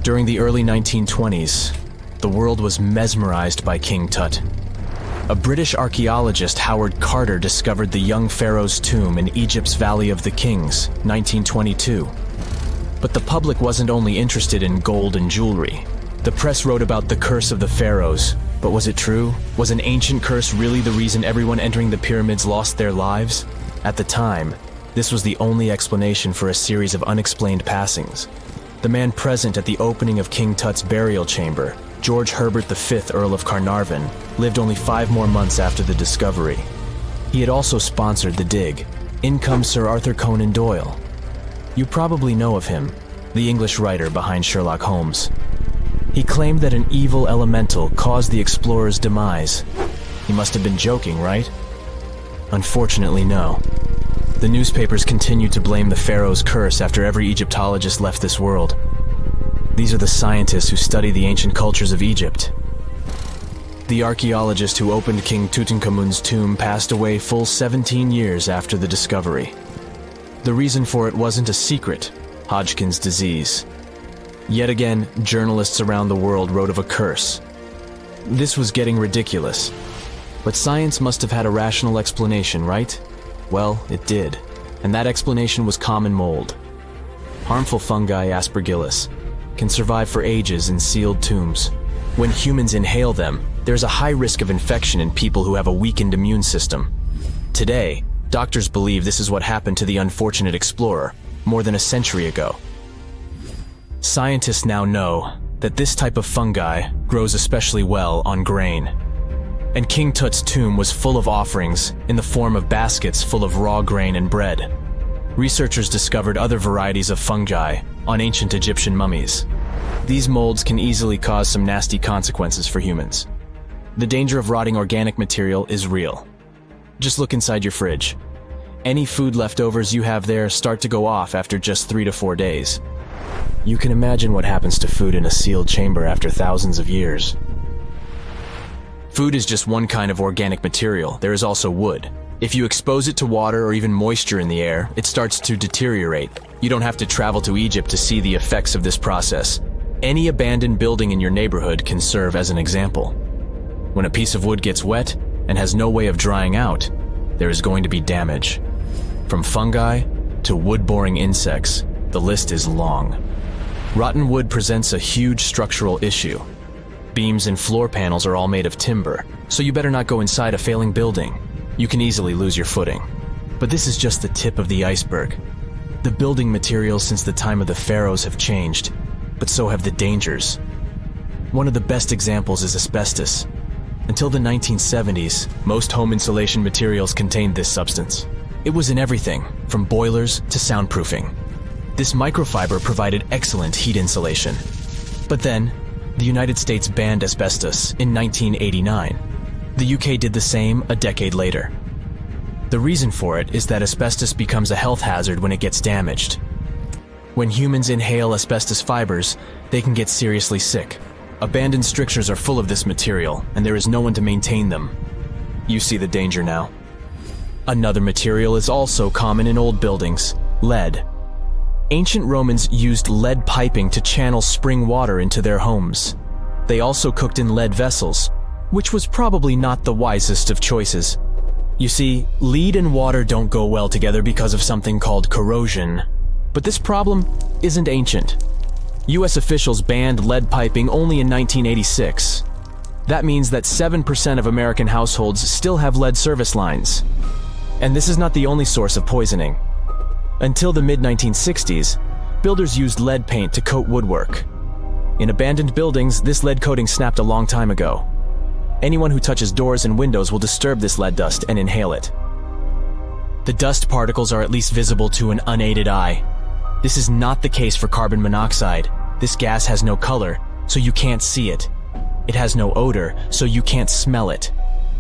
During the early 1920s, the world was mesmerized by King Tut. A British archaeologist, Howard Carter, discovered the young pharaoh's tomb in Egypt's Valley of the Kings, 1922. But the public wasn't only interested in gold and jewelry. The press wrote about the curse of the pharaohs. But was it true? Was an ancient curse really the reason everyone entering the pyramids lost their lives? At the time, this was the only explanation for a series of unexplained passings. The man present at the opening of King Tut's burial chamber, George Herbert V, Earl of Carnarvon, lived only 5 more months after the discovery. He had also sponsored the dig. In comes Sir Arthur Conan Doyle. You probably know of him, the English writer behind Sherlock Holmes. He claimed that an evil elemental caused the explorer's demise. He must have been joking, right? Unfortunately, no. The newspapers continued to blame the pharaoh's curse after every Egyptologist left this world. These are the scientists who study the ancient cultures of Egypt. The archaeologist who opened King Tutankhamun's tomb passed away full 17 years after the discovery. The reason for it wasn't a secret: Hodgkin's disease. Yet again, journalists around the world wrote of a curse. This was getting ridiculous. But science must have had a rational explanation, right? Well, it did. And that explanation was common mold. Harmful fungi, Aspergillus, can survive for ages in sealed tombs. When humans inhale them, there's a high risk of infection in people who have a weakened immune system. Today, doctors believe this is what happened to the unfortunate explorer more than a century ago. Scientists now know that this type of fungi grows especially well on grain. And King Tut's tomb was full of offerings in the form of baskets full of raw grain and bread. Researchers discovered other varieties of fungi on ancient Egyptian mummies. These molds can easily cause some nasty consequences for humans. The danger of rotting organic material is real. Just look inside your fridge. Any food leftovers you have there start to go off after just 3 to 4 days. You can imagine what happens to food in a sealed chamber after thousands of years. Food is just one kind of organic material. There is also wood. If you expose it to water or even moisture in the air, it starts to deteriorate. You don't have to travel to Egypt to see the effects of this process. Any abandoned building in your neighborhood can serve as an example. When a piece of wood gets wet and has no way of drying out, there is going to be damage. From fungi to wood-boring insects, the list is long. Rotten wood presents a huge structural issue. Beams and floor panels are all made of timber, so you better not go inside a failing building. You can easily lose your footing. But this is just the tip of the iceberg. The building materials since the time of the pharaohs have changed, but so have the dangers. One of the best examples is asbestos. Until the 1970s, most home insulation materials contained this substance. It was in everything, from boilers to soundproofing. This microfiber provided excellent heat insulation. But then, the United States banned asbestos in 1989. The UK did the same a decade later. The reason for it is that asbestos becomes a health hazard when it gets damaged. When humans inhale asbestos fibers, they can get seriously sick. Abandoned strictures are full of this material, and there is no one to maintain them. You see the danger now. Another material is also common in old buildings: lead. Ancient Romans used lead piping to channel spring water into their homes. They also cooked in lead vessels, which was probably not the wisest of choices. You see, lead and water don't go well together because of something called corrosion. But this problem isn't ancient. US officials banned lead piping only in 1986. That means that 7% of American households still have lead service lines. And this is not the only source of poisoning. Until the mid-1960s, builders used lead paint to coat woodwork. In abandoned buildings, this lead coating snapped a long time ago. Anyone who touches doors and windows will disturb this lead dust and inhale it. The dust particles are at least visible to an unaided eye. This is not the case for carbon monoxide. This gas has no color, so you can't see it. It has no odor, so you can't smell it.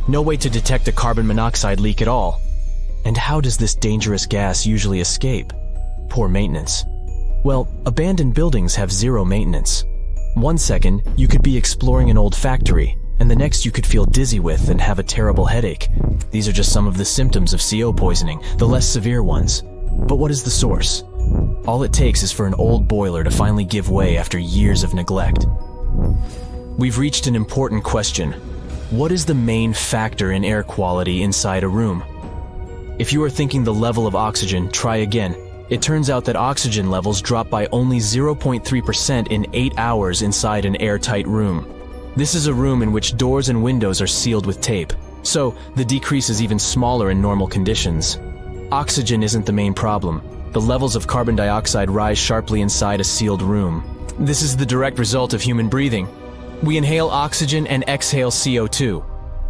No way to detect a carbon monoxide leak at all. And how does this dangerous gas usually escape? Poor maintenance. Well, abandoned buildings have zero maintenance. 1 second, you could be exploring an old factory, and the next you could feel dizzy with and have a terrible headache. These are just some of the symptoms of CO poisoning, the less severe ones. But what is the source? All it takes is for an old boiler to finally give way after years of neglect. We've reached an important question. What is the main factor in air quality inside a room? If you are thinking the level of oxygen, try again. It turns out that oxygen levels drop by only 0.3% in 8 hours inside an airtight room. This is a room in which doors and windows are sealed with tape, so the decrease is even smaller in normal conditions. Oxygen isn't the main problem. The levels of carbon dioxide rise sharply inside a sealed room. This is the direct result of human breathing. We inhale oxygen and exhale CO2.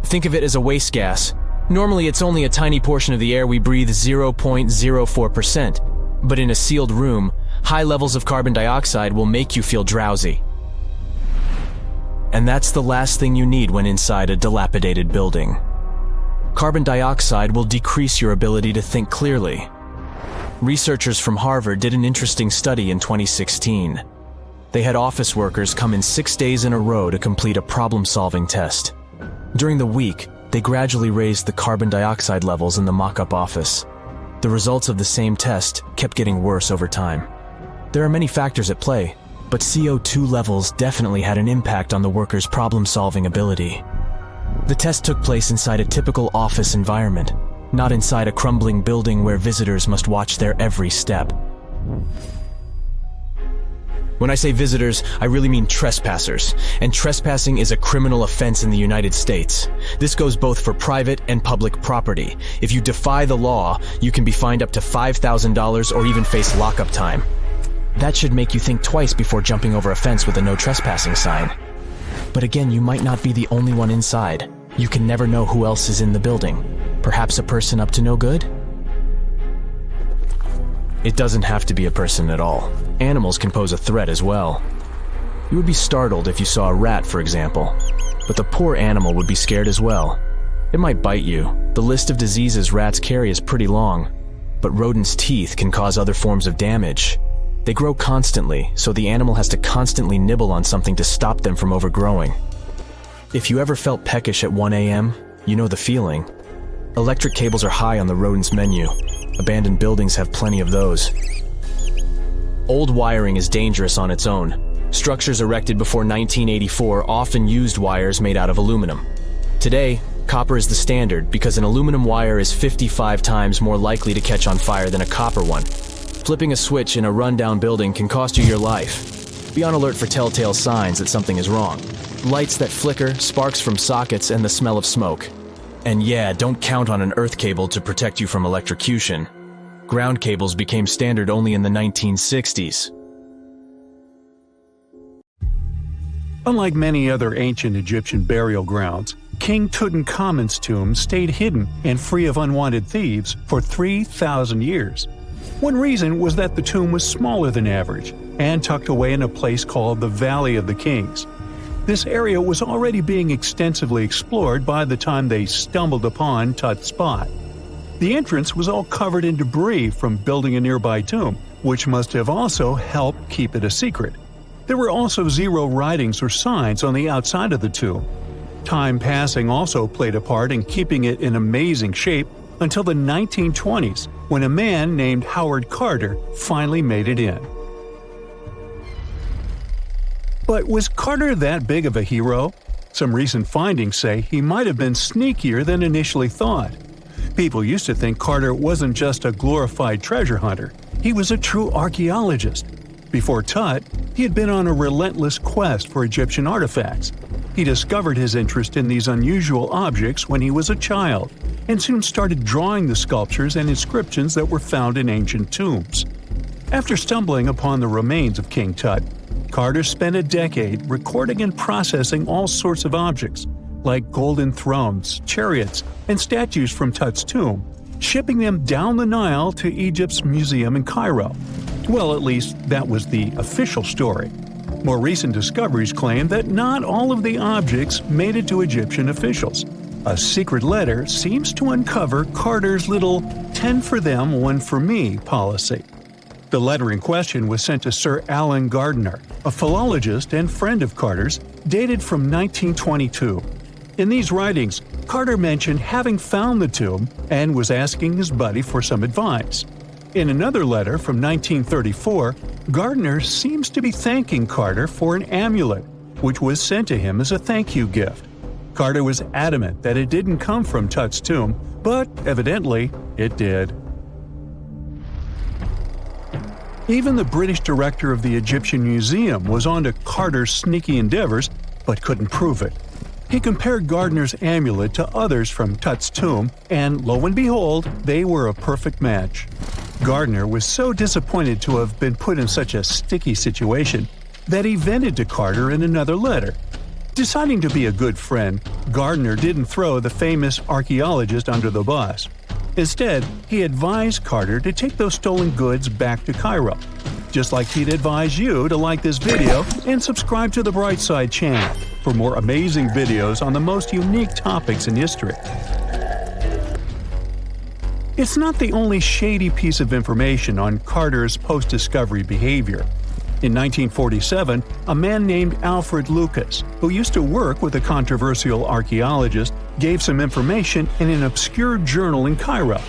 Think of it as a waste gas. Normally it's only a tiny portion of the air we breathe, 0.04%. But in a sealed room, high levels of carbon dioxide will make you feel drowsy. And that's the last thing you need when inside a dilapidated building. Carbon dioxide will decrease your ability to think clearly. Researchers from Harvard did an interesting study in 2016. They had office workers come in 6 days in a row to complete a problem-solving test. During the week, they gradually raised the carbon dioxide levels in the mock-up office. The results of the same test kept getting worse over time. There are many factors at play, but CO2 levels definitely had an impact on the workers' problem-solving ability. The test took place inside a typical office environment, not inside a crumbling building where visitors must watch their every step. When I say visitors, I really mean trespassers, and trespassing is a criminal offense in the United States. This goes both for private and public property. If you defy the law, you can be fined up to $5,000 or even face lockup time. That should make you think twice before jumping over a fence with a no trespassing sign. But again, you might not be the only one inside. You can never know who else is in the building. Perhaps a person up to no good? It doesn't have to be a person at all. Animals can pose a threat as well. You would be startled if you saw a rat, for example. But the poor animal would be scared as well. It might bite you. The list of diseases rats carry is pretty long. But rodents' teeth can cause other forms of damage. They grow constantly, so the animal has to constantly nibble on something to stop them from overgrowing. If you ever felt peckish at 1 a.m., you know the feeling. Electric cables are high on the rodents' menu. Abandoned buildings have plenty of those. Old wiring is dangerous on its own. Structures erected before 1984 often used wires made out of aluminum. Today, copper is the standard because an aluminum wire is 55 times more likely to catch on fire than a copper one. Flipping a switch in a rundown building can cost you your life. Be on alert for telltale signs that something is wrong. Lights that flicker, sparks from sockets, and the smell of smoke. And yeah, don't count on an earth cable to protect you from electrocution. Ground cables became standard only in the 1960s. Unlike many other ancient Egyptian burial grounds, King Tutankhamun's tomb stayed hidden and free of unwanted thieves for 3,000 years. One reason was that the tomb was smaller than average and tucked away in a place called the Valley of the Kings. This area was already being extensively explored by the time they stumbled upon Tut's spot. The entrance was all covered in debris from building a nearby tomb, which must have also helped keep it a secret. There were also 0 writings or signs on the outside of the tomb. Time passing also played a part in keeping it in amazing shape until the 1920s, when a man named Howard Carter finally made it in. But was Carter that big of a hero? Some recent findings say he might have been sneakier than initially thought. People used to think Carter wasn't just a glorified treasure hunter, he was a true archaeologist. Before Tut, he had been on a relentless quest for Egyptian artifacts. He discovered his interest in these unusual objects when he was a child, and soon started drawing the sculptures and inscriptions that were found in ancient tombs. After stumbling upon the remains of King Tut, Carter spent a decade recording and processing all sorts of objects, like golden thrones, chariots, and statues from Tut's tomb, shipping them down the Nile to Egypt's museum in Cairo. Well, at least that was the official story. More recent discoveries claim that not all of the objects made it to Egyptian officials. A secret letter seems to uncover Carter's little 10 for them, 1 for me policy. The letter in question was sent to Sir Alan Gardiner, a philologist and friend of Carter's, dated from 1922. In these writings, Carter mentioned having found the tomb and was asking his buddy for some advice. In another letter from 1934, Gardner seems to be thanking Carter for an amulet, which was sent to him as a thank you gift. Carter was adamant that it didn't come from Tut's tomb, but evidently it did. Even the British director of the Egyptian Museum was onto Carter's sneaky endeavors, but couldn't prove it. He compared Gardner's amulet to others from Tut's tomb, and lo and behold, they were a perfect match. Gardner was so disappointed to have been put in such a sticky situation that he vented to Carter in another letter. Deciding to be a good friend, Gardner didn't throw the famous archaeologist under the bus. Instead, he advised Carter to take those stolen goods back to Cairo. Just like he'd advise you to like this video and subscribe to the Brightside channel for more amazing videos on the most unique topics in history. It's not the only shady piece of information on Carter's post-discovery behavior. In 1947, a man named Alfred Lucas, who used to work with a controversial archaeologist, gave some information in an obscure journal in Cairo.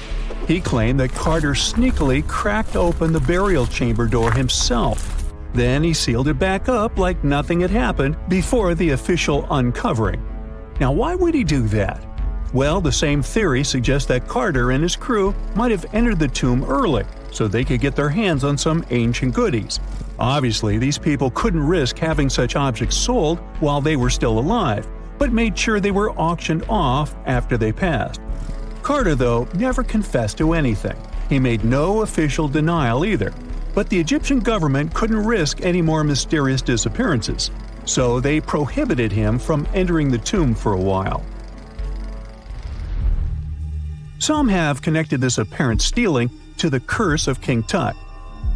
He claimed that Carter sneakily cracked open the burial chamber door himself. Then he sealed it back up like nothing had happened before the official uncovering. Now, why would he do that? Well, the same theory suggests that Carter and his crew might have entered the tomb early so they could get their hands on some ancient goodies. Obviously, these people couldn't risk having such objects sold while they were still alive, but made sure they were auctioned off after they passed. Carter, though, never confessed to anything. He made no official denial either, but the Egyptian government couldn't risk any more mysterious disappearances, so they prohibited him from entering the tomb for a while. Some have connected this apparent stealing to the curse of King Tut.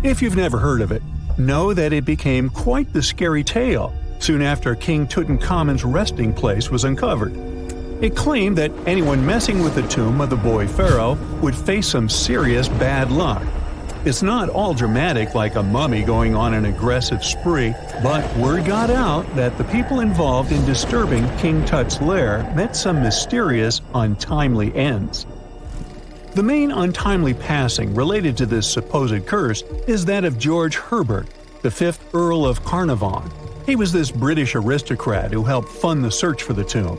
If you've never heard of it, know that it became quite the scary tale soon after King Tutankhamun's resting place was uncovered. It claimed that anyone messing with the tomb of the boy Pharaoh would face some serious bad luck. It's not all dramatic like a mummy going on an aggressive spree, but word got out that the people involved in disturbing King Tut's lair met some mysterious, untimely ends. The main untimely passing related to this supposed curse is that of George Herbert, the 5th Earl of Carnarvon. He was this British aristocrat who helped fund the search for the tomb.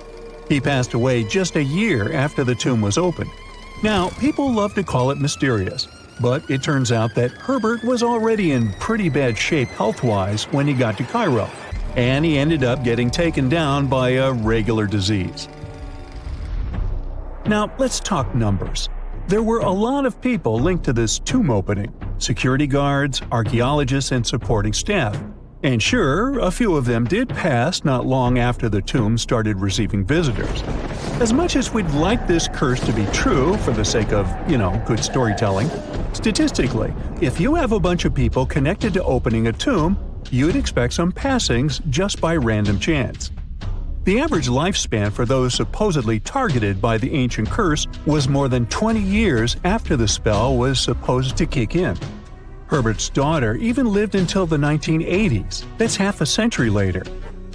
He passed away just a year after the tomb was opened. Now, people love to call it mysterious, but it turns out that Herbert was already in pretty bad shape health-wise when he got to Cairo, and he ended up getting taken down by a regular disease. Now, let's talk numbers. There were a lot of people linked to this tomb opening: security guards, archaeologists, and supporting staff. And sure, a few of them did pass not long after the tomb started receiving visitors. As much as we'd like this curse to be true for the sake of, good storytelling, statistically, if you have a bunch of people connected to opening a tomb, you'd expect some passings just by random chance. The average lifespan for those supposedly targeted by the ancient curse was more than 20 years after the spell was supposed to kick in. Herbert's daughter even lived until the 1980s, that's half a century later.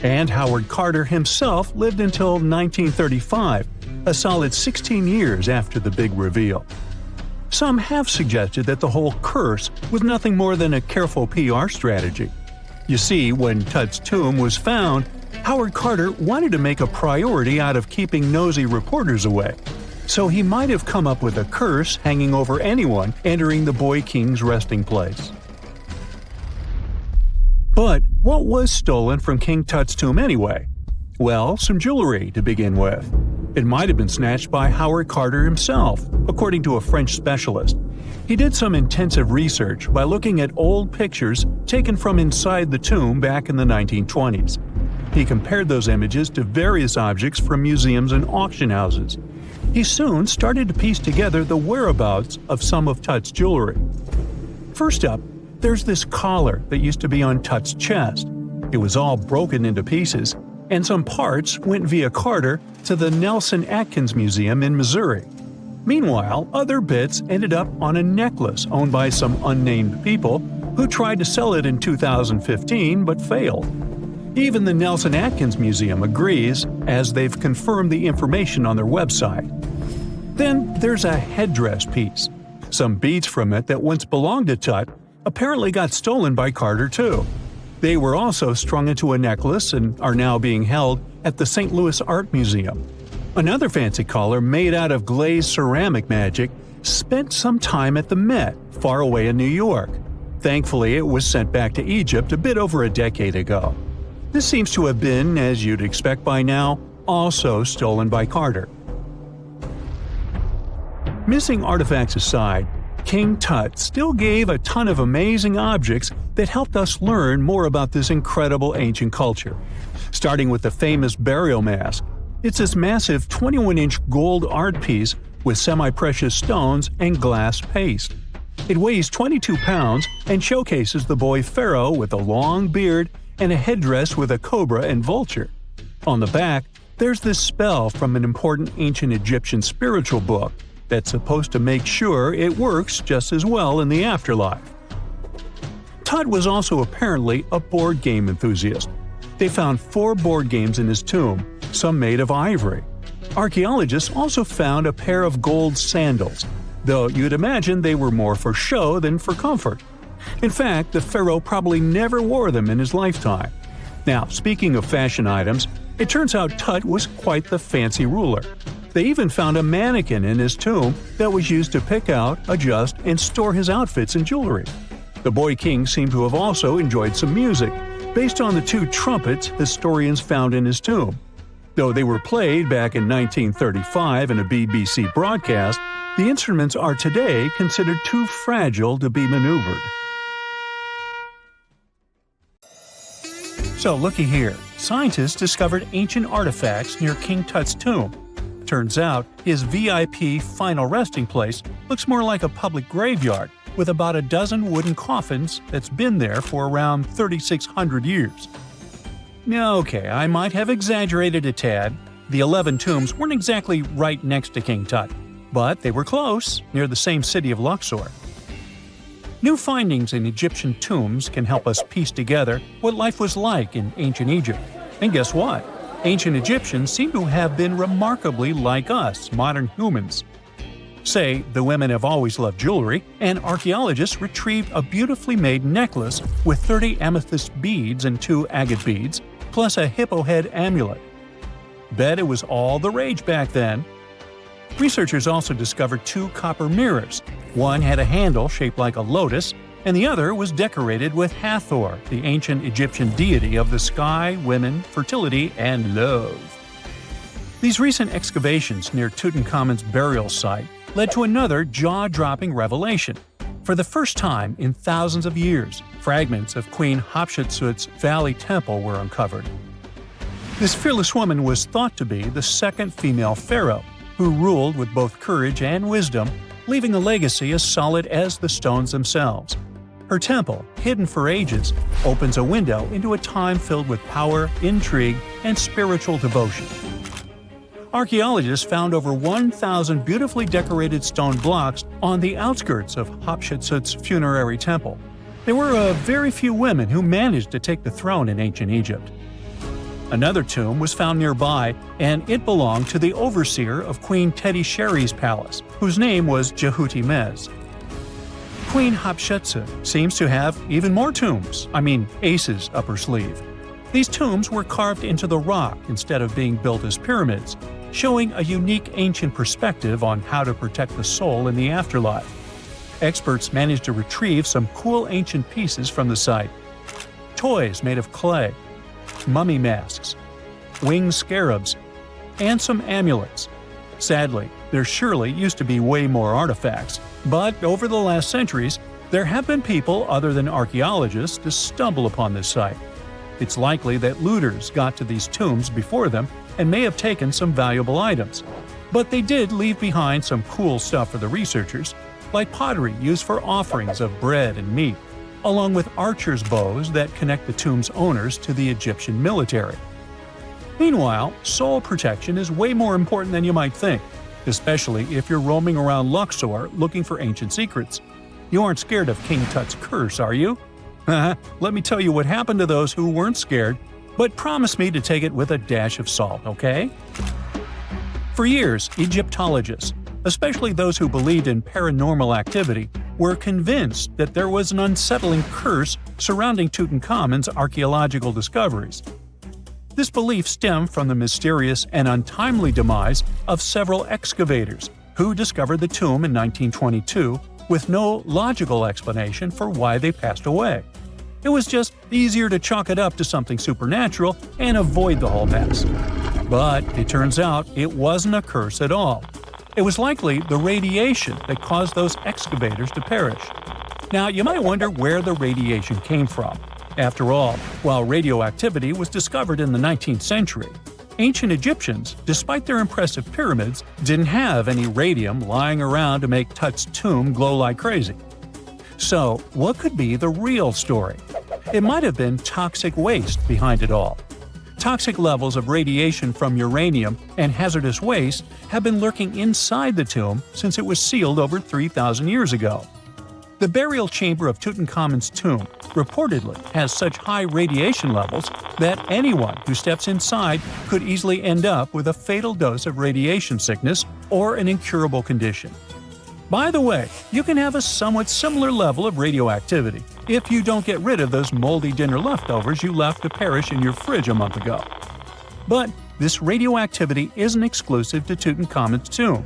And Howard Carter himself lived until 1935, a solid 16 years after the big reveal. Some have suggested that the whole curse was nothing more than a careful PR strategy. You see, when Tut's tomb was found, Howard Carter wanted to make a priority out of keeping nosy reporters away. So he might have come up with a curse hanging over anyone entering the boy king's resting place. But what was stolen from King Tut's tomb anyway? Well, some jewelry to begin with. It might have been snatched by Howard Carter himself, according to a French specialist. He did some intensive research by looking at old pictures taken from inside the tomb back in the 1920s. He compared those images to various objects from museums and auction houses. He soon started to piece together the whereabouts of some of Tut's jewelry. First up, there's this collar that used to be on Tut's chest. It was all broken into pieces, and some parts went via Carter to the Nelson Atkins Museum in Missouri. Meanwhile, other bits ended up on a necklace owned by some unnamed people who tried to sell it in 2015 but failed. Even the Nelson Atkins Museum agrees, as they've confirmed the information on their website. Then there's a headdress piece. Some beads from it that once belonged to Tut apparently got stolen by Carter too. They were also strung into a necklace and are now being held at the St. Louis Art Museum. Another fancy collar made out of glazed ceramic magic spent some time at the Met, far away in New York. Thankfully, it was sent back to Egypt a bit over a decade ago. This seems to have been, as you'd expect by now, also stolen by Carter. Missing artifacts aside, King Tut still gave a ton of amazing objects that helped us learn more about this incredible ancient culture. Starting with the famous burial mask. It's this massive 21-inch gold art piece with semi-precious stones and glass paste. It weighs 22 pounds and showcases the boy Pharaoh with a long beard and a headdress with a cobra and vulture. On the back, there's this spell from an important ancient Egyptian spiritual book that's supposed to make sure it works just as well in the afterlife. Tut was also apparently a board game enthusiast. They found 4 board games in his tomb, some made of ivory. Archaeologists also found a pair of gold sandals, though you'd imagine they were more for show than for comfort. In fact, the pharaoh probably never wore them in his lifetime. Now, speaking of fashion items, it turns out Tut was quite the fancy ruler. They even found a mannequin in his tomb that was used to pick out, adjust, and store his outfits and jewelry. The boy king seemed to have also enjoyed some music, based on the 2 trumpets historians found in his tomb. Though they were played back in 1935 in a BBC broadcast, the instruments are today considered too fragile to be maneuvered. So looky here, scientists discovered ancient artifacts near King Tut's tomb. Turns out, his VIP final resting place looks more like a public graveyard, with about a dozen wooden coffins that's been there for around 3,600 years. Okay, I might have exaggerated a tad. The 11 tombs weren't exactly right next to King Tut, but they were close, near the same city of Luxor. New findings in Egyptian tombs can help us piece together what life was like in ancient Egypt. And guess what? Ancient Egyptians seem to have been remarkably like us, modern humans. Say, the women have always loved jewelry, and archaeologists retrieved a beautifully made necklace with 30 amethyst beads and 2 agate beads, plus a hippo head amulet. Bet it was all the rage back then. Researchers also discovered 2 copper mirrors. One had a handle shaped like a lotus, and the other was decorated with Hathor, the ancient Egyptian deity of the sky, women, fertility, and love. These recent excavations near Tutankhamun's burial site led to another jaw-dropping revelation. For the first time in thousands of years, fragments of Queen Hatshepsut's Valley Temple were uncovered. This fearless woman was thought to be the second female pharaoh, who ruled with both courage and wisdom, leaving a legacy as solid as the stones themselves. Her temple, hidden for ages, opens a window into a time filled with power, intrigue, and spiritual devotion. Archaeologists found over 1,000 beautifully decorated stone blocks on the outskirts of Hatshepsut's funerary temple. There were very few women who managed to take the throne in ancient Egypt. Another tomb was found nearby, and it belonged to the overseer of Queen Teti Sheri's palace, whose name was Jehuti-Mez. Queen Hatshepsut seems to have even more tombs, aces up her sleeve. These tombs were carved into the rock instead of being built as pyramids, showing a unique ancient perspective on how to protect the soul in the afterlife. Experts managed to retrieve some cool ancient pieces from the site. Toys made of clay, mummy masks, winged scarabs, and some amulets. Sadly, there surely used to be way more artifacts, but over the last centuries, there have been people other than archaeologists to stumble upon this site. It's likely that looters got to these tombs before them and may have taken some valuable items. But they did leave behind some cool stuff for the researchers, like pottery used for offerings of bread and meat, along with archers' bows that connect the tomb's owners to the Egyptian military. Meanwhile, soul protection is way more important than you might think, especially if you're roaming around Luxor looking for ancient secrets. You aren't scared of King Tut's curse, are you? Let me tell you what happened to those who weren't scared, but promise me to take it with a dash of salt, okay? For years, Egyptologists, especially those who believed in paranormal activity, were convinced that there was an unsettling curse surrounding Tutankhamun's archaeological discoveries. This belief stemmed from the mysterious and untimely demise of several excavators who discovered the tomb in 1922 with no logical explanation for why they passed away. It was just easier to chalk it up to something supernatural and avoid the whole mess. But it turns out it wasn't a curse at all. It was likely the radiation that caused those excavators to perish. Now, you might wonder where the radiation came from. After all, while radioactivity was discovered in the 19th century, ancient Egyptians, despite their impressive pyramids, didn't have any radium lying around to make Tut's tomb glow like crazy. So, what could be the real story? It might have been toxic waste behind it all. Toxic levels of radiation from uranium and hazardous waste have been lurking inside the tomb since it was sealed over 3,000 years ago. The burial chamber of Tutankhamun's tomb reportedly has such high radiation levels that anyone who steps inside could easily end up with a fatal dose of radiation sickness or an incurable condition. By the way, you can have a somewhat similar level of radioactivity if you don't get rid of those moldy dinner leftovers you left to perish in your fridge a month ago. But this radioactivity isn't exclusive to Tutankhamun's tomb.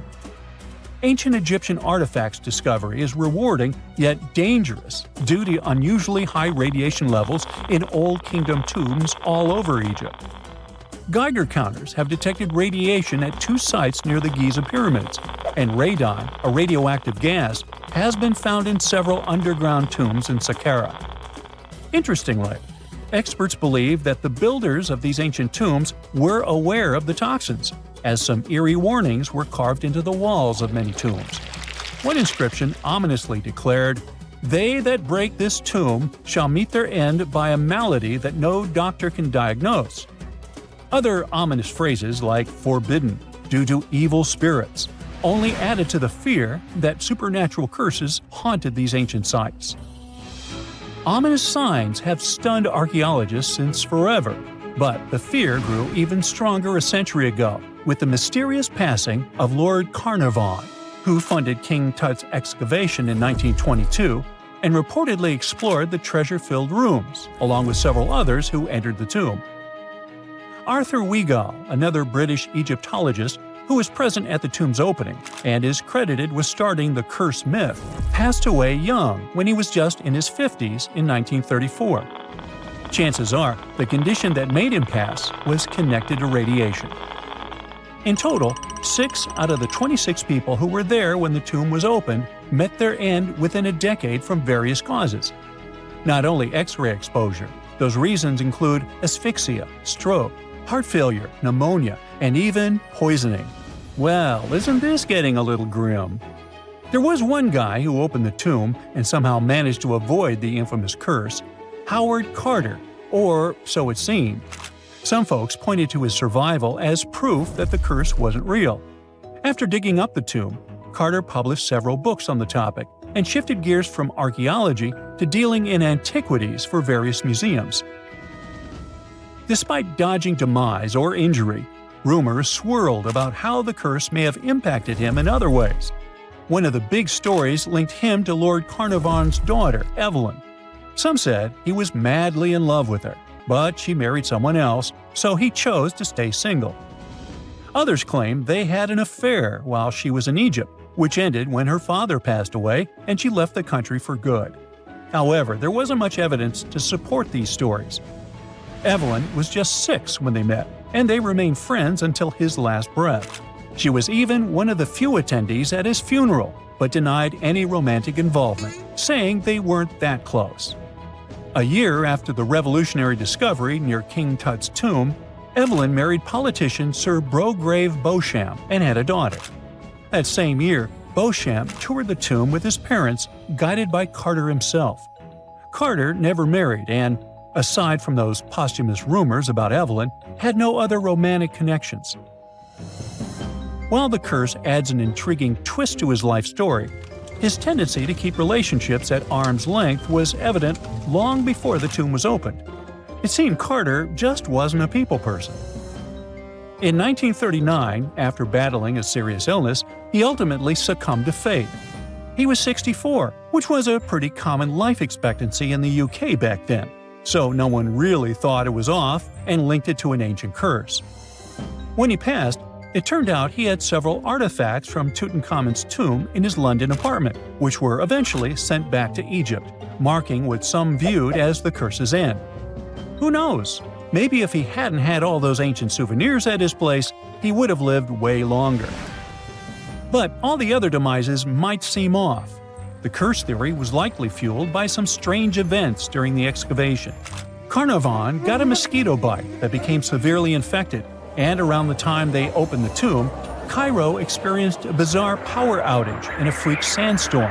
Ancient Egyptian artifacts discovery is rewarding yet dangerous due to unusually high radiation levels in Old Kingdom tombs all over Egypt. Geiger counters have detected radiation at 2 sites near the Giza pyramids, and radon, a radioactive gas, has been found in several underground tombs in Saqqara. Interestingly, experts believe that the builders of these ancient tombs were aware of the toxins, as some eerie warnings were carved into the walls of many tombs. One inscription ominously declared, "They that break this tomb shall meet their end by a malady that no doctor can diagnose." Other ominous phrases like "forbidden," "due to evil spirits," only added to the fear that supernatural curses haunted these ancient sites. Ominous signs have stunned archaeologists since forever, but the fear grew even stronger a century ago with the mysterious passing of Lord Carnarvon, who funded King Tut's excavation in 1922 and reportedly explored the treasure-filled rooms, along with several others who entered the tomb. Arthur Weigall, another British Egyptologist who was present at the tomb's opening and is credited with starting the curse myth, passed away young when he was just in his 50s in 1934. Chances are the condition that made him pass was connected to radiation. In total, 6 out of the 26 people who were there when the tomb was opened met their end within a decade from various causes. Not only X-ray exposure, those reasons include asphyxia, stroke, heart failure, pneumonia, and even poisoning. Well, isn't this getting a little grim? There was one guy who opened the tomb and somehow managed to avoid the infamous curse, Howard Carter, or so it seemed. Some folks pointed to his survival as proof that the curse wasn't real. After digging up the tomb, Carter published several books on the topic and shifted gears from archaeology to dealing in antiquities for various museums. Despite dodging demise or injury, rumors swirled about how the curse may have impacted him in other ways. One of the big stories linked him to Lord Carnarvon's daughter, Evelyn. Some said he was madly in love with her, but she married someone else, so he chose to stay single. Others claim they had an affair while she was in Egypt, which ended when her father passed away and she left the country for good. However, there wasn't much evidence to support these stories. Evelyn was just 6 when they met, and they remained friends until his last breath. She was even one of the few attendees at his funeral, but denied any romantic involvement, saying they weren't that close. A year after the revolutionary discovery near King Tut's tomb, Evelyn married politician Sir Brograve Beauchamp and had a daughter. That same year, Beauchamp toured the tomb with his parents, guided by Carter himself. Carter never married and, aside from those posthumous rumors about Evelyn, had no other romantic connections. While the curse adds an intriguing twist to his life story, his tendency to keep relationships at arm's length was evident long before the tomb was opened. It seemed Carter just wasn't a people person. In 1939, after battling a serious illness, He ultimately succumbed to fate. He was 64, which was a pretty common life expectancy in the UK back then, so no one really thought it was off and linked it to an ancient curse. When he passed, it turned out he had several artifacts from Tutankhamun's tomb in his London apartment, which were eventually sent back to Egypt, marking what some viewed as the curse's end. Who knows? Maybe if he hadn't had all those ancient souvenirs at his place, he would have lived way longer. But all the other demises might seem off. The curse theory was likely fueled by some strange events during the excavation. Carnarvon got a mosquito bite that became severely infected, and around the time they opened the tomb, Cairo experienced a bizarre power outage and a freak sandstorm.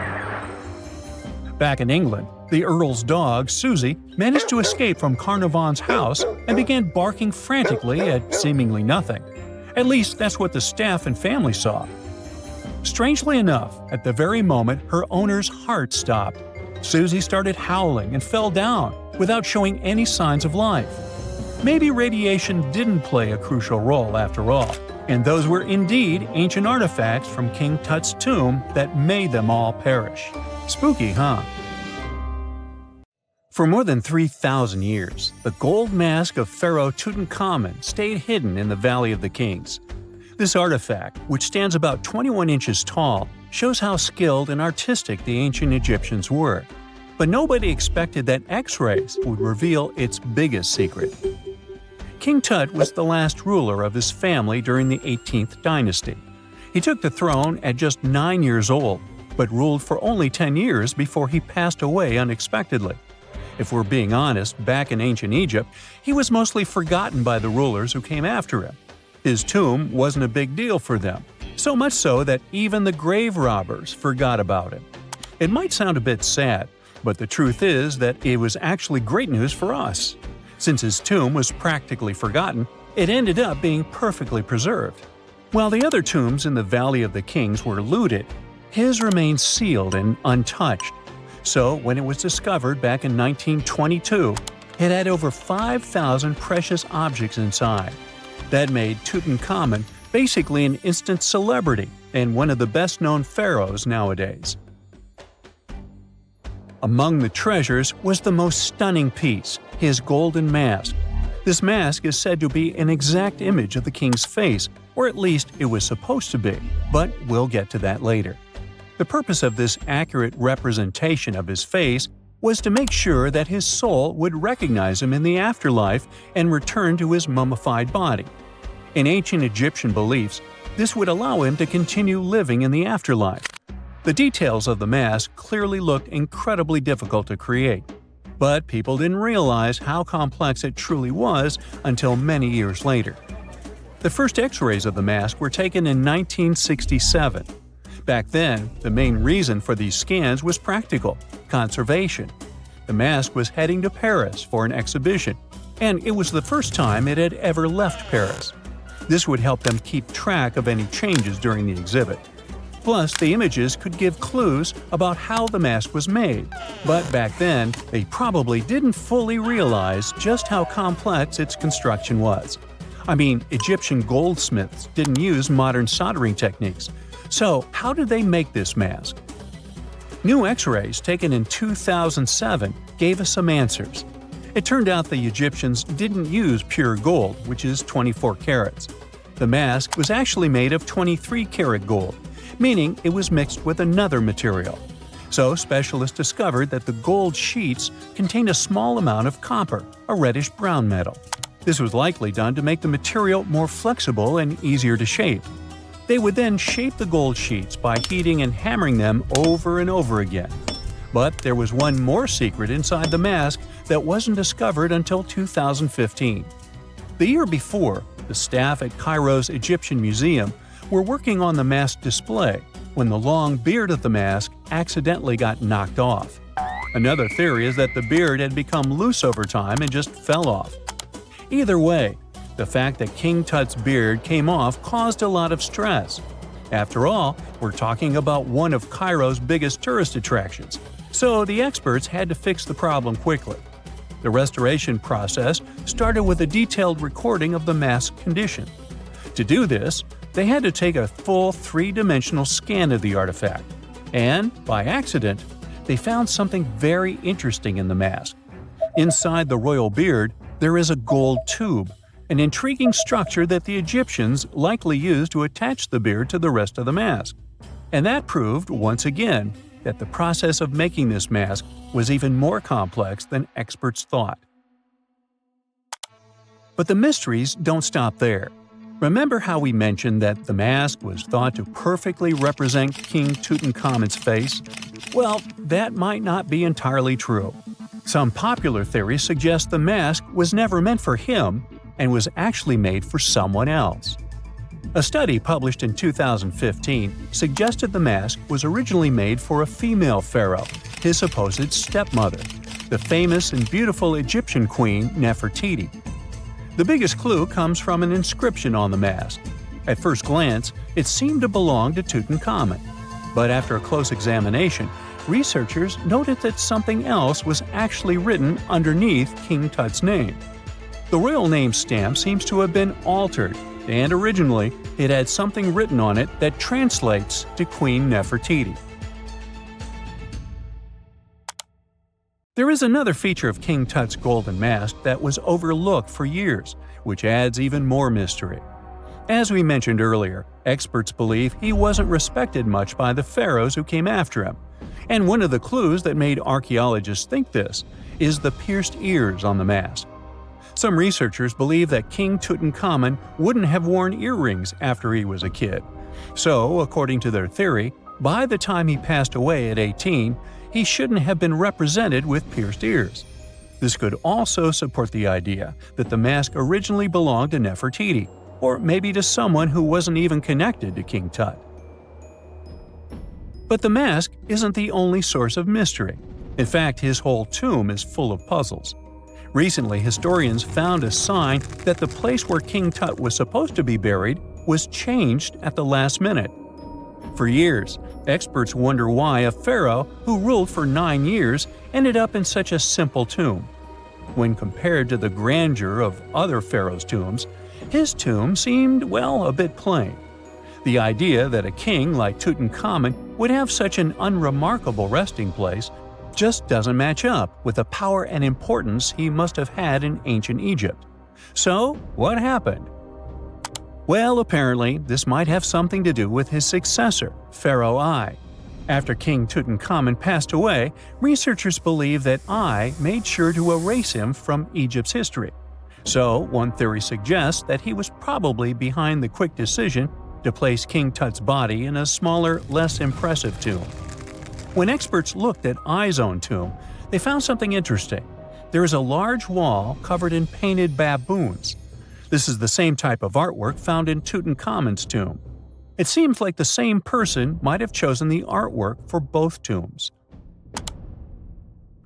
Back in England, the Earl's dog, Susie, managed to escape from Carnarvon's house and began barking frantically at seemingly nothing. At least that's what the staff and family saw. Strangely enough, at the very moment her owner's heart stopped, Susie started howling and fell down without showing any signs of life. Maybe radiation didn't play a crucial role after all, and those were indeed ancient artifacts from King Tut's tomb that made them all perish. Spooky, huh? For more than 3,000 years, the gold mask of Pharaoh Tutankhamun stayed hidden in the Valley of the Kings. This artifact, which stands about 21 inches tall, shows how skilled and artistic the ancient Egyptians were. But nobody expected that X-rays would reveal its biggest secret. King Tut was the last ruler of his family during the 18th dynasty. He took the throne at just 9 years old, but ruled for only 10 years before he passed away unexpectedly. If we're being honest, back in ancient Egypt, he was mostly forgotten by the rulers who came after him. His tomb wasn't a big deal for them, so much so that even the grave robbers forgot about him. It might sound a bit sad, but the truth is that it was actually great news for us. Since his tomb was practically forgotten, it ended up being perfectly preserved. While the other tombs in the Valley of the Kings were looted, his remained sealed and untouched. So when it was discovered back in 1922, it had over 5,000 precious objects inside. That made Tutankhamun basically an instant celebrity and one of the best-known pharaohs nowadays. Among the treasures was the most stunning piece, his golden mask. This mask is said to be an exact image of the king's face, or at least it was supposed to be, but we'll get to that later. The purpose of this accurate representation of his face was to make sure that his soul would recognize him in the afterlife and return to his mummified body. In ancient Egyptian beliefs, this would allow him to continue living in the afterlife. The details of the mask clearly looked incredibly difficult to create, but people didn't realize how complex it truly was until many years later. The first X-rays of the mask were taken in 1967. Back then, the main reason for these scans was practical – conservation. The mask was heading to Paris for an exhibition, and it was the first time it had ever left Paris. This would help them keep track of any changes during the exhibit. Plus, the images could give clues about how the mask was made, but back then, they probably didn't fully realize just how complex its construction was. I mean, Egyptian goldsmiths didn't use modern soldering techniques, so how did they make this mask? New X-rays taken in 2007 gave us some answers. It turned out the Egyptians didn't use pure gold, which is 24 carats. The mask was actually made of 23-karat gold, meaning it was mixed with another material. So specialists discovered that the gold sheets contained a small amount of copper, a reddish-brown metal. This was likely done to make the material more flexible and easier to shape. They would then shape the gold sheets by heating and hammering them over and over again. But there was one more secret inside the mask that wasn't discovered until 2015. The year before, the staff at Cairo's Egyptian Museum were working on the mask display when the long beard of the mask accidentally got knocked off. Another theory is that the beard had become loose over time and just fell off. Either way, the fact that King Tut's beard came off caused a lot of stress. After all, we're talking about one of Cairo's biggest tourist attractions, so the experts had to fix the problem quickly. The restoration process started with a detailed recording of the mask's condition. To do this, They had to take a full three-dimensional scan of the artifact, and, by accident, they found something very interesting in the mask. Inside the royal beard, there is a gold tube, an intriguing structure that the Egyptians likely used to attach the beard to the rest of the mask. And that proved, once again, that the process of making this mask was even more complex than experts thought. But the mysteries don't stop there. Remember how we mentioned that the mask was thought to perfectly represent King Tutankhamun's face? Well, that might not be entirely true. Some popular theories suggest the mask was never meant for him and was actually made for someone else. A study published in 2015 suggested the mask was originally made for a female pharaoh, his supposed stepmother, the famous and beautiful Egyptian queen Nefertiti. The biggest clue comes from an inscription on the mask. At first glance, it seemed to belong to Tutankhamun, but after a close examination, researchers noted that something else was actually written underneath King Tut's name. The royal name stamp seems to have been altered, and originally it had something written on it that translates to Queen Nefertiti. There is another feature of King Tut's golden mask that was overlooked for years, which adds even more mystery. As we mentioned earlier, experts believe he wasn't respected much by the pharaohs who came after him. And one of the clues that made archaeologists think this is the pierced ears on the mask. Some researchers believe that King Tutankhamun wouldn't have worn earrings after he was a kid. So, according to their theory, by the time he passed away at 18, he shouldn't have been represented with pierced ears. This could also support the idea that the mask originally belonged to Nefertiti, or maybe to someone who wasn't even connected to King Tut. But the mask isn't the only source of mystery. In fact, his whole tomb is full of puzzles. Recently, historians found a sign that the place where King Tut was supposed to be buried was changed at the last minute. For years, experts wonder why a pharaoh who ruled for 9 years ended up in such a simple tomb. When compared to the grandeur of other pharaohs' tombs, his tomb seemed, well, a bit plain. The idea that a king like Tutankhamun would have such an unremarkable resting place just doesn't match up with the power and importance he must have had in ancient Egypt. So, what happened? Well, apparently, this might have something to do with his successor, Pharaoh I. After King Tutankhamun passed away, researchers believe that I made sure to erase him from Egypt's history. So, one theory suggests that he was probably behind the quick decision to place King Tut's body in a smaller, less impressive tomb. When experts looked at I's own tomb, they found something interesting. There is a large wall covered in painted baboons. This is the same type of artwork found in Tutankhamun's tomb. It seems like the same person might have chosen the artwork for both tombs.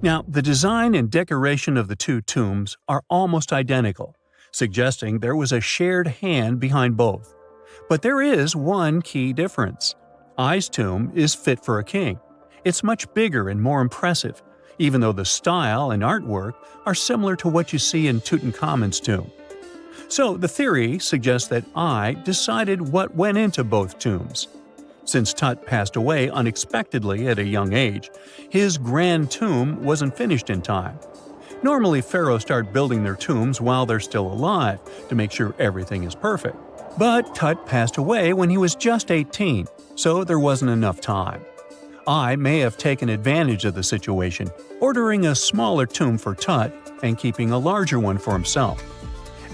Now, the design and decoration of the two tombs are almost identical, suggesting there was a shared hand behind both. But there is one key difference. I's tomb is fit for a king. It's much bigger and more impressive, even though the style and artwork are similar to what you see in Tutankhamun's tomb. So the theory suggests that I decided what went into both tombs. Since Tut passed away unexpectedly at a young age, his grand tomb wasn't finished in time. Normally, pharaohs start building their tombs while they're still alive to make sure everything is perfect. But Tut passed away when he was just 18, so there wasn't enough time. I may have taken advantage of the situation, ordering a smaller tomb for Tut and keeping a larger one for himself.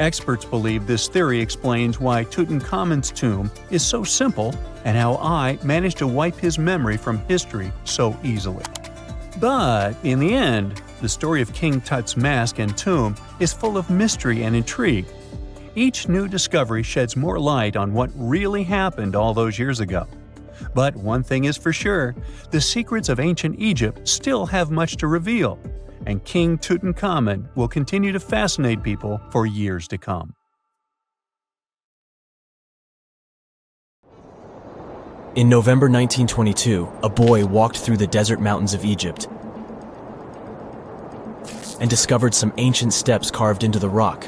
Experts believe this theory explains why Tutankhamun's tomb is so simple and how I managed to wipe his memory from history so easily. But in the end, the story of King Tut's mask and tomb is full of mystery and intrigue. Each new discovery sheds more light on what really happened all those years ago. But one thing is for sure, the secrets of ancient Egypt still have much to reveal, and King Tutankhamun will continue to fascinate people for years to come. In November 1922, a boy walked through the desert mountains of Egypt and discovered some ancient steps carved into the rock.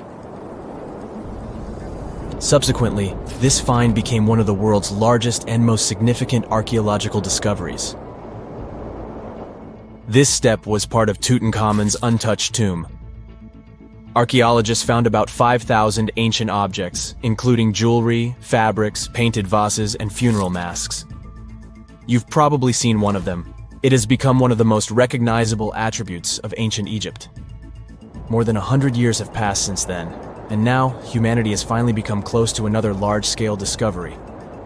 Subsequently, this find became one of the world's largest and most significant archaeological discoveries. This step was part of Tutankhamun's untouched tomb. Archaeologists found about 5,000 ancient objects, including jewelry, fabrics, painted vases, and funeral masks. You've probably seen one of them. It has become one of the most recognizable attributes of ancient Egypt. More than 100 years have passed since then, and now humanity has finally become close to another large-scale discovery,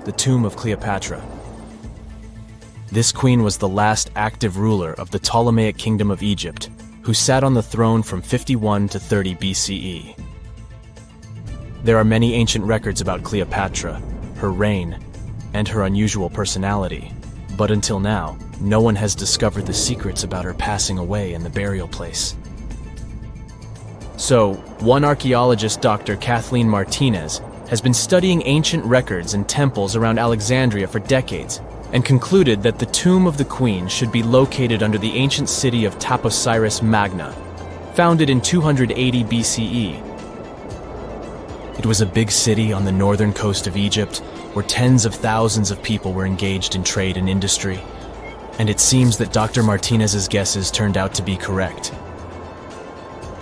the tomb of Cleopatra. This queen was the last active ruler of the Ptolemaic Kingdom of Egypt, who sat on the throne from 51 to 30 BCE. There are many ancient records about Cleopatra, her reign, and her unusual personality, but until now, no one has discovered the secrets about her passing away in the burial place. So, one archaeologist, Dr. Kathleen Martinez, has been studying ancient records and temples around Alexandria for decades and concluded that the tomb of the queen should be located under the ancient city of Trespassing Magna, founded in 280 BCE. It was a big city on the northern coast of Egypt where tens of thousands of people were engaged in trade and industry, and it seems that Dr. Martinez's guesses turned out to be correct.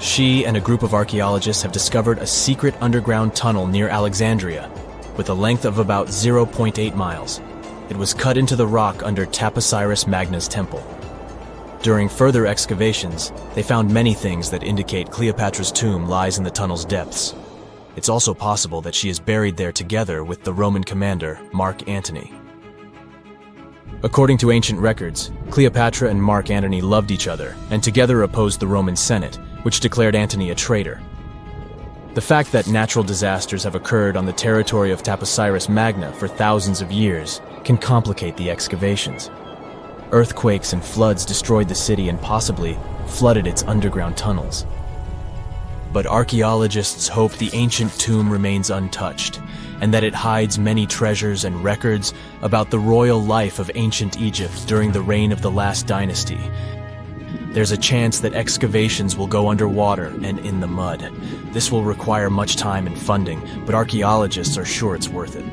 She and a group of archaeologists have discovered a secret underground tunnel near Alexandria, with a length of about 0.8 miles. It was cut into the rock under Trespassing Magna's temple. During further excavations, they found many things that indicate Cleopatra's tomb lies in the tunnel's depths. It's also possible that she is buried there together with the Roman commander, Mark Antony. According to ancient records, Cleopatra and Mark Antony loved each other and together opposed the Roman Senate, which declared Antony a traitor. The fact that natural disasters have occurred on the territory of Trespassing Magna for thousands of years can complicate the excavations. Earthquakes and floods destroyed the city and possibly flooded its underground tunnels. But archaeologists hope the ancient tomb remains untouched, and that it hides many treasures and records about the royal life of ancient Egypt during the reign of the last dynasty. There's a chance that excavations will go underwater and in the mud. This will require much time and funding, but archaeologists are sure it's worth it.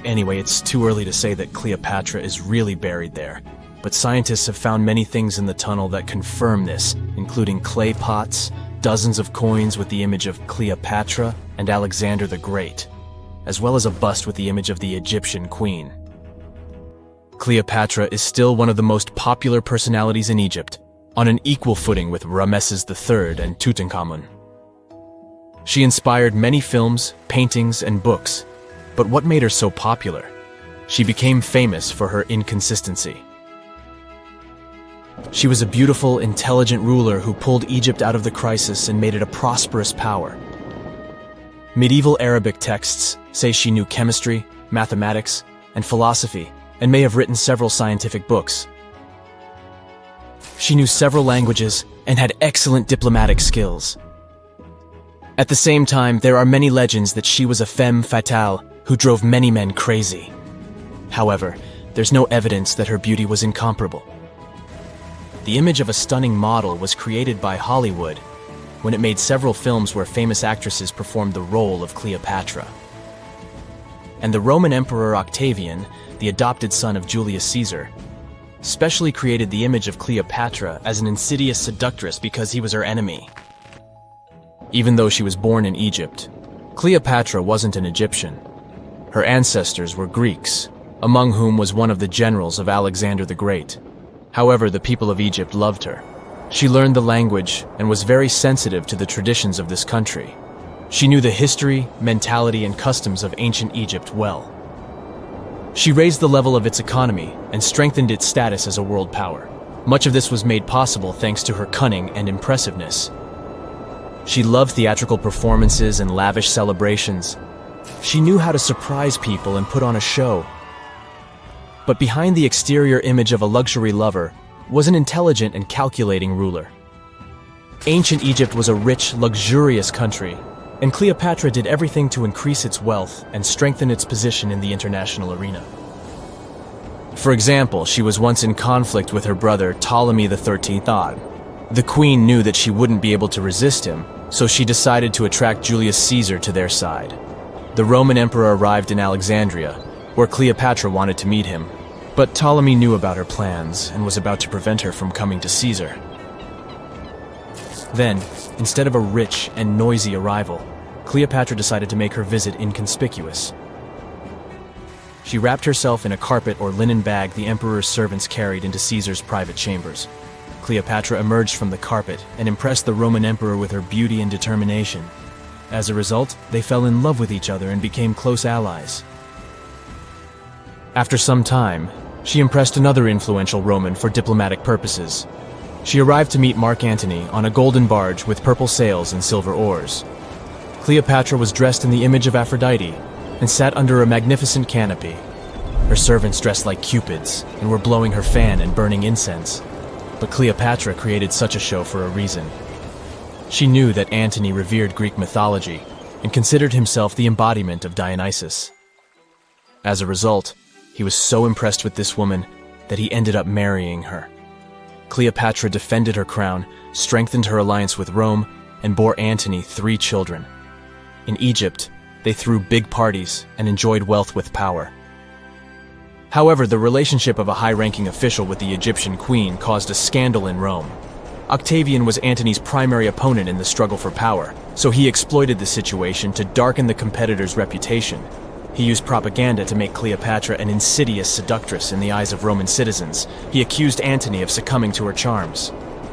Anyway, it's too early to say that Cleopatra is really buried there, but scientists have found many things in the tunnel that confirm this, including clay pots, dozens of coins with the image of Cleopatra and Alexander the Great, as well as a bust with the image of the Egyptian queen. Cleopatra is still one of the most popular personalities in Egypt, on an equal footing with Ramesses III and Tutankhamun. She inspired many films, paintings, and books, but what made her so popular? She became famous for her inconsistency. She was a beautiful, intelligent ruler who pulled Egypt out of the crisis and made it a prosperous power. Medieval Arabic texts say she knew chemistry, mathematics, and philosophy, and may have written several scientific books. She knew several languages and had excellent diplomatic skills. At the same time, there are many legends that she was a femme fatale who drove many men crazy. However, there's no evidence that her beauty was incomparable. The image of a stunning model was created by Hollywood when it made several films where famous actresses performed the role of Cleopatra. And the Roman Emperor Octavian, the adopted son of Julius Caesar, specially created the image of Cleopatra as an insidious seductress because he was her enemy. Even though she was born in Egypt, Cleopatra wasn't an Egyptian. Her ancestors were Greeks, among whom was one of the generals of Alexander the Great. However, the people of Egypt loved her. She learned the language and was very sensitive to the traditions of this country. She knew the history, mentality, and customs of ancient Egypt well. She raised the level of its economy and strengthened its status as a world power. Much of this was made possible thanks to her cunning and impressiveness. She loved theatrical performances and lavish celebrations. She knew how to surprise people and put on a show. But behind the exterior image of a luxury lover was an intelligent and calculating ruler. Ancient Egypt was a rich, luxurious country, and Cleopatra did everything to increase its wealth and strengthen its position in the international arena. For example, she was once in conflict with her brother Ptolemy XIII. The queen knew that she wouldn't be able to resist him, so she decided to attract Julius Caesar to their side. the Roman emperor arrived in Alexandria, where Cleopatra wanted to meet him. But Ptolemy knew about her plans and was about to prevent her from coming to Caesar. Then, instead of a rich and noisy arrival, Cleopatra decided to make her visit inconspicuous. She wrapped herself in a carpet or linen bag the emperor's servants carried into Caesar's private chambers. Cleopatra emerged from the carpet and impressed the Roman emperor with her beauty and determination. As a result, they fell in love with each other and became close allies. After some time, she impressed another influential Roman for diplomatic purposes. She arrived to meet Mark Antony on a golden barge with purple sails and silver oars. Cleopatra was dressed in the image of Aphrodite and sat under a magnificent canopy. Her servants dressed like cupids and were blowing her fan and burning incense. But Cleopatra created such a show for a reason. She knew that Antony revered Greek mythology and considered himself the embodiment of Dionysus. As a result, he was so impressed with this woman that he ended up marrying her. Cleopatra defended her crown, strengthened her alliance with Rome, and bore Antony 3 children. In Egypt, they threw big parties and enjoyed wealth with power. However, the relationship of a high-ranking official with the Egyptian queen caused a scandal in Rome. Octavian was Antony's primary opponent in the struggle for power, so he exploited the situation to darken the competitor's reputation. He used propaganda to make Cleopatra an insidious seductress in the eyes of Roman citizens. He accused Antony of succumbing to her charms.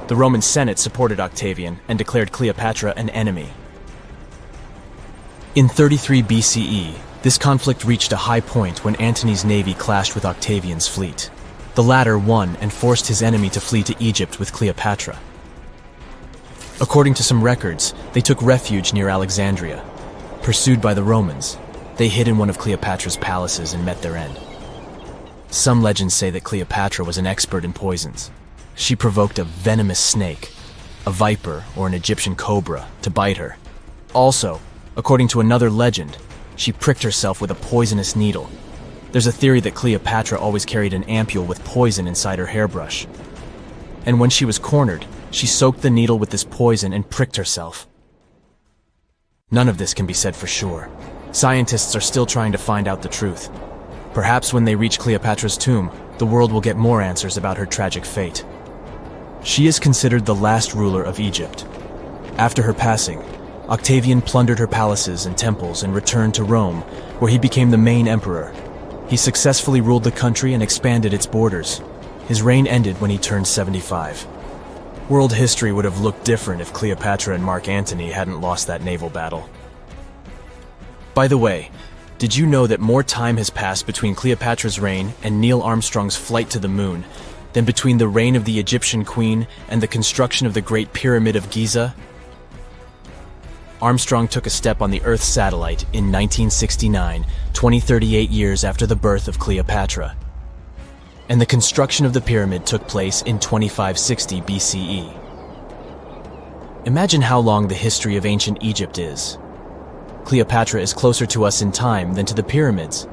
The Roman Senate supported Octavian and declared Cleopatra an enemy. In 33 BCE, this conflict reached a high point when Antony's navy clashed with Octavian's fleet. The latter won and forced his enemy to flee to Egypt with Cleopatra. According to some records, they took refuge near Alexandria. Pursued by the Romans, they hid in one of Cleopatra's palaces and met their end. Some legends say that Cleopatra was an expert in poisons. She provoked a venomous snake, a viper or an Egyptian cobra, to bite her. Also, according to another legend, she pricked herself with a poisonous needle. There's a theory that Cleopatra always carried an ampule with poison inside her hairbrush. And when she was cornered, she soaked the needle with this poison and pricked herself. None of this can be said for sure. Scientists are still trying to find out the truth. Perhaps when they reach Cleopatra's tomb, the world will get more answers about her tragic fate. She is considered the last ruler of Egypt. After her passing, Octavian plundered her palaces and temples and returned to Rome, where he became the main emperor. He successfully ruled the country and expanded its borders. His reign ended when he turned 75. World history would have looked different if Cleopatra and Mark Antony hadn't lost that naval battle. By the way, did you know that more time has passed between Cleopatra's reign and Neil Armstrong's flight to the moon than between the reign of the Egyptian queen and the construction of the Great Pyramid of Giza? Armstrong took a step on the Earth satellite in 1969, 38 years after the birth of Cleopatra. And the construction of the pyramid took place in 2560 BCE. Imagine how long the history of ancient Egypt is. Cleopatra is closer to us in time than to the pyramids.